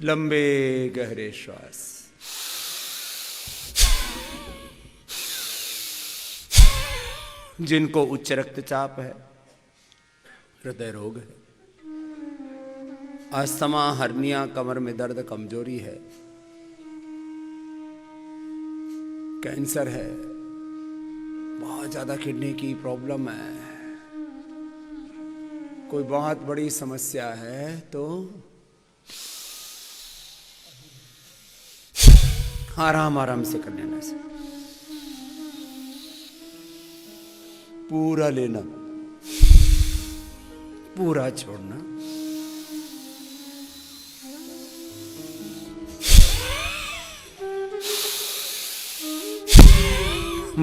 लंबे गहरे श्वास। जिनको उच्च रक्तचाप है, हृदय रोग है, अस्थमा, हर्निया, कमर में दर्द, कमजोरी है, कैंसर है, बहुत ज्यादा किडनी की प्रॉब्लम है, कोई बहुत बड़ी समस्या है, तो आराम आराम से कर लेना से पूरा लेना, पूरा छोड़ना।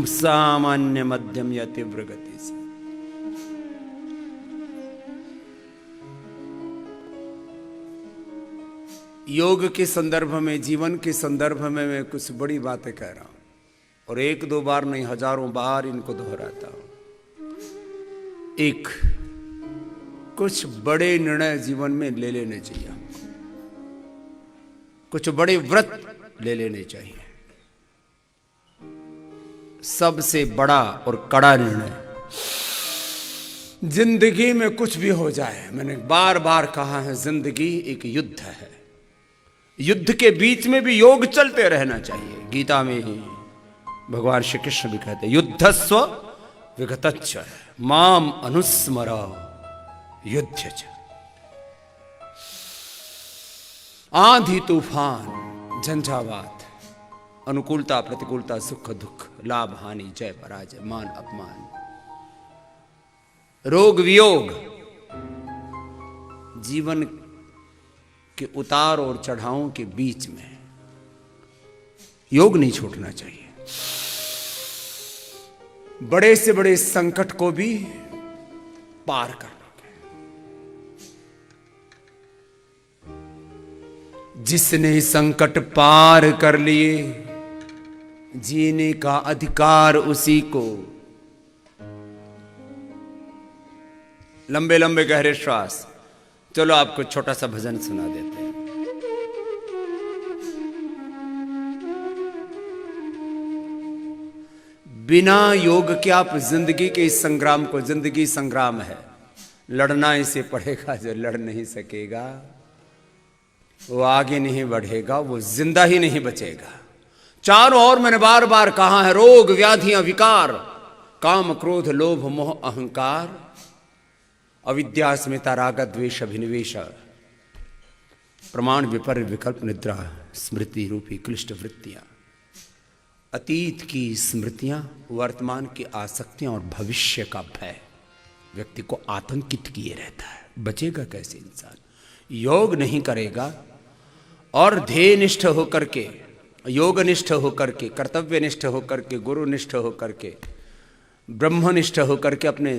सामान्य, मध्यम या तीव्र गति से। योग के संदर्भ में, जीवन के संदर्भ में मैं कुछ बड़ी बातें कह रहा हूं और एक दो बार नहीं, हजारों बार इनको दोहराता हूं। एक कुछ बड़े निर्णय जीवन में ले लेने चाहिए हमको, कुछ बड़े व्रत ले लेने चाहिए। सबसे बड़ा और कड़ा निर्णय, जिंदगी में कुछ भी हो जाए, मैंने बार बार कहा है, जिंदगी एक युद्ध है। युद्ध के बीच में भी योग चलते रहना चाहिए। गीता में ही भगवान श्री कृष्ण भी कहते हैं, युद्धस्व विगतच्च माम अनुस्मर युध्यच। आंधी तूफान, झंझावात, अनुकूलता प्रतिकूलता, सुख दुख, लाभ हानि, जय पराजय, मान अपमान, रोग वियोग, जीवन के उतार और चढ़ावों के बीच में योग नहीं छूटना चाहिए। बड़े से बड़े संकट को भी पार करना। जिसने संकट पार कर लिए, जीने का अधिकार उसी को। लंबे लंबे गहरे श्वास। चलो आपको छोटा सा भजन सुना देते हैं। बिना योग के आप जिंदगी के इस संग्राम को, जिंदगी संग्राम है, लड़ना इसे पड़ेगा। जो लड़ नहीं सकेगा वो आगे नहीं बढ़ेगा, वो जिंदा ही नहीं बचेगा। चारों ओर मैंने बार बार कहा है, रोग व्याधियां विकार, काम क्रोध लोभ मोह अहंकार, अविद्या अस्मिता राग द्वेष अभिनिवेश, प्रमाण विपर्य विकल्प निद्रा, स्मृति रूपी क्लिष्ट वृत्तियां, अतीत की स्मृतियां, वर्तमान की आसक्तियां और भविष्य का भय व्यक्ति को आतंकित किए रहता है। बचेगा कैसे इंसान? योग नहीं करेगा और ध्येयनिष्ठ होकर के, योगनिष्ठ होकर के, कर्तव्यनिष्ठ होकर के, गुरुनिष्ठ होकर के, ब्रह्मनिष्ठ होकर के अपने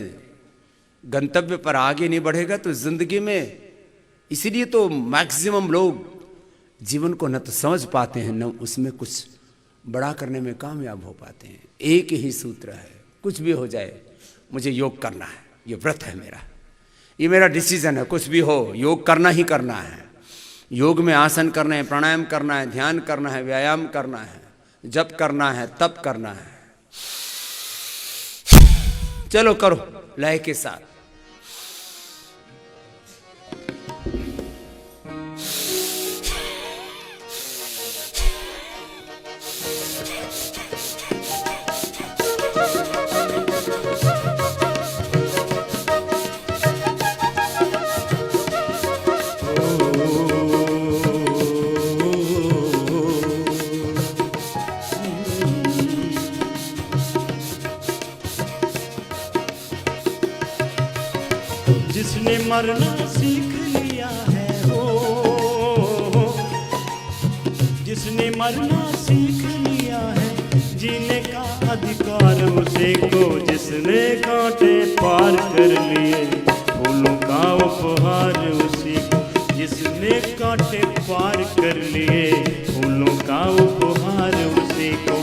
गंतव्य पर आगे नहीं बढ़ेगा तो जिंदगी में, इसीलिए तो मैक्सिमम लोग जीवन को न तो समझ पाते हैं, न उसमें कुछ बड़ा करने में कामयाब हो पाते हैं। एक ही सूत्र है, कुछ भी हो जाए मुझे योग करना है, ये व्रत है मेरा, ये मेरा डिसीजन है, कुछ भी हो योग करना ही करना है। योग में आसन करना है, प्राणायाम करना है, ध्यान करना है, व्यायाम करना है, जप करना है, तप करना है। चलो करो लय के साथ। जिसने मरना सीख लिया है, हो जिसने मरना सीख लिया है, जीने का अधिकार उसे को। जिसने कांटे पार कर लिए, फूलों का उपहार उसी को। जिसने कांटे पार कर लिए, फूलों का उपहार उसी को।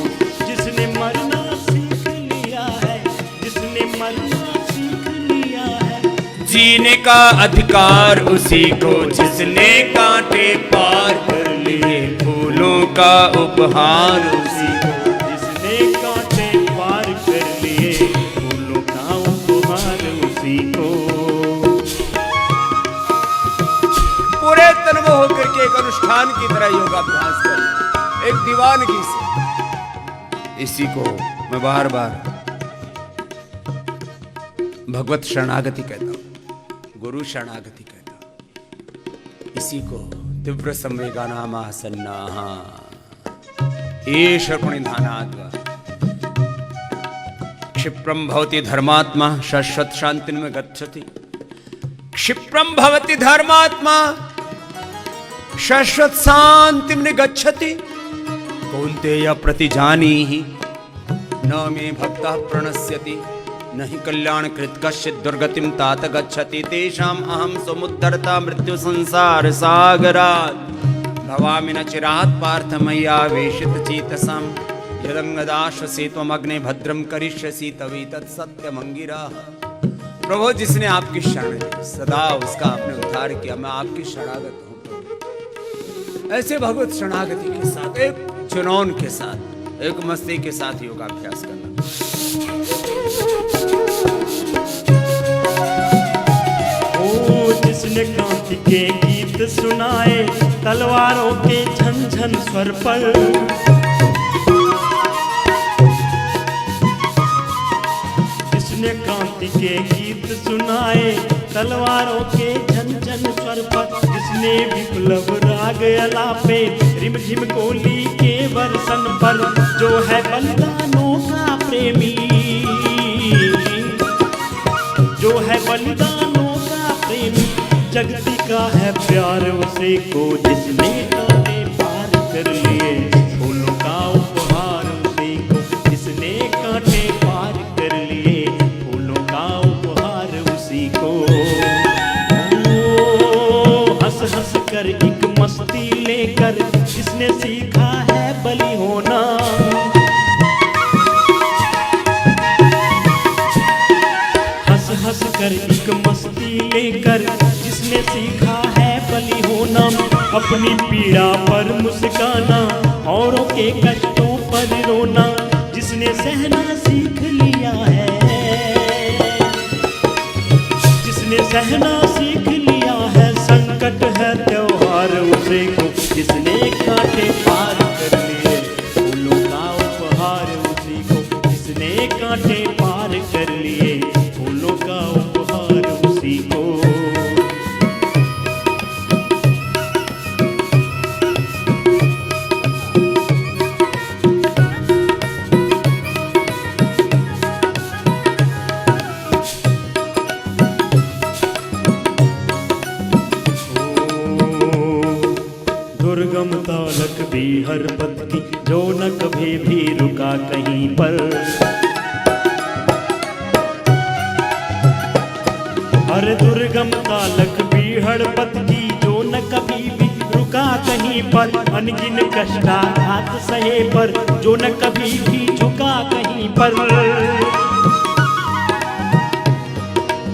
जिसने मरना सीख लिया है, जिसने मरना सीख लिया है, जीने का अधिकार उसी को जिसने कांटे पार कर लिए, फूलों का उपहार उसी को जिसने कांटे पार कर लिए, फूलों का उपहार उसी को। पूरे तन्मय होकर के एक अनुष्ठान की तरह योगाभ्यास करना, एक दीवानगी से। इसी को मैं बार बार भगवत शरणागति कहता हूं, गुरु शरणागति कहता हूं। इसी को तीव्र संवेगानामासन्ना एष प्रणिधानाद्वा क्षिप्रम भवति धर्मात्मा शाश्वत शांतिं गच्छति। क्षिप्रम भवति धर्मात्मा शाश्वत शांतिं गच्छति। कौन्तेय प्रतिजानीहि न मे भक्तः प्रणश्यति, नहि कल्याण कृत कश्चित् दुर्गतिं तात गच्छति। तेषाम् अहं समुद्धरता मृत्यु संसार सागरात्, भवामि न चिरात् पार्थ मय्यावेशित चेतसां। यदंगदाश्वसि त्वमग्ने भद्रं करिष्यसि तवेतत् सत्यमंगिराः। प्रभु जिसने आपकी शरण ली सदा उसका आपने उद्धार किया, मैं आपकी शरणागत हूं। ऐसे भगवत शरणागति के साथ, एक जुनून के साथ, एक मस्ती के साथ योगाभ्यास करना। जिसने क्रांति के गीत सुनाए तलवारों के झनझन स्वर पर, जिसने क्रांति के गीत सुनाए तलवारों के झनझन स्वर पर, जिसने विप्लव राग अलापे रिमझिम कोली के बरसन पर, जो है बलिदानों का प्रेमी, जो है बलिदानों का प्रेमी, जगती का है प्यार उसे को जिसने कांटे पार कर लिए, फूलों का उपहार उसे को जिसने कांटे पार कर लिए, फूलों का उपहार उसी को। हंस हंस कर एक मस्ती लेकर जिसने सीखा है बलि होना, हंस कर एक मस्ती लेकर जिसने सीखा है बलि होना, अपनी पीड़ा पर मुस्काना औरों के कष्टों पर रोना, जिसने सहना सीख लिया है, जिसने सहना सीख लिया है, संकट है त्योहार उसे को जिसने कांटे पार कर लिए, फूलों का उपहार उसी को जिसने कांटे पार कर लिए, फूलों का उपहार उसी को। दुर्गम तालक भी हर पथ की जो न कभी भी रुका कहीं पर, हर दुर्गम तालक भी हर पथ की जो न कभी भी रुका कहीं पर, अनगिन कष्टाघात सहे पर जो न कभी भी झुका कहीं पर।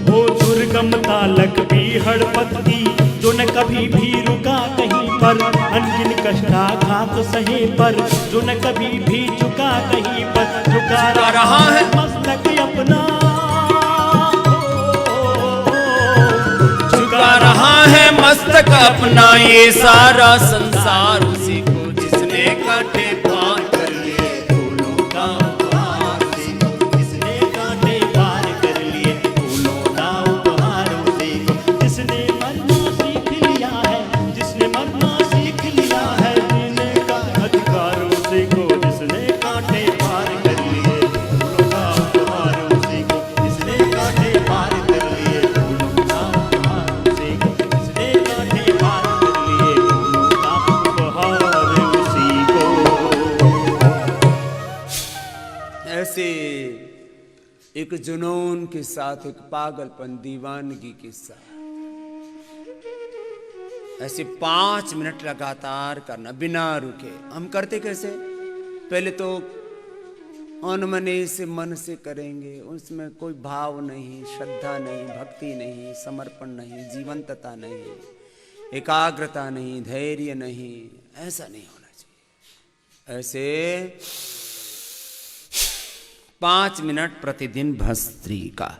वो दुर्गम तालक भी हर पथ की जो न कभी भी रुका कहीं पर, अनगिन कष्टाघात सहे पर जो न कभी भी झुका कहीं पर, झुका रहा है मस्तक अपना, झुका रहा है मस्तक अपना ये सारा संसार उसी को जिसने कांटे पार कर लिए, फूलों का उपहार उसी को जिसने कांटे पार कर लिए, फूलों का उपहार उसी को जिसने मरना सीख लिया है, जिसने मरना सीख लिया है, जीने का अधिकार उसी को जिसने कांटे पार कर लिए, फूलों का उपहार उसी को जिसने कांटे पार कर लिए, फूलों का उपहार उसी को जिसने कांटे पार कर लिए, फूलों का उपहार उसी को। ऐसे एक जुनून के साथ, एक पागलपन दीवानगी के साथ, ऐसे 5 मिनट लगातार करना बिना रुके। हम करते कैसे? पहले तो अनमने से मन से करेंगे, उसमें कोई भाव नहीं, श्रद्धा नहीं, भक्ति नहीं, समर्पण नहीं, जीवंतता नहीं, एकाग्रता नहीं, धैर्य नहीं, ऐसा नहीं होना चाहिए। ऐसे 5 मिनट प्रतिदिन भस्त्री का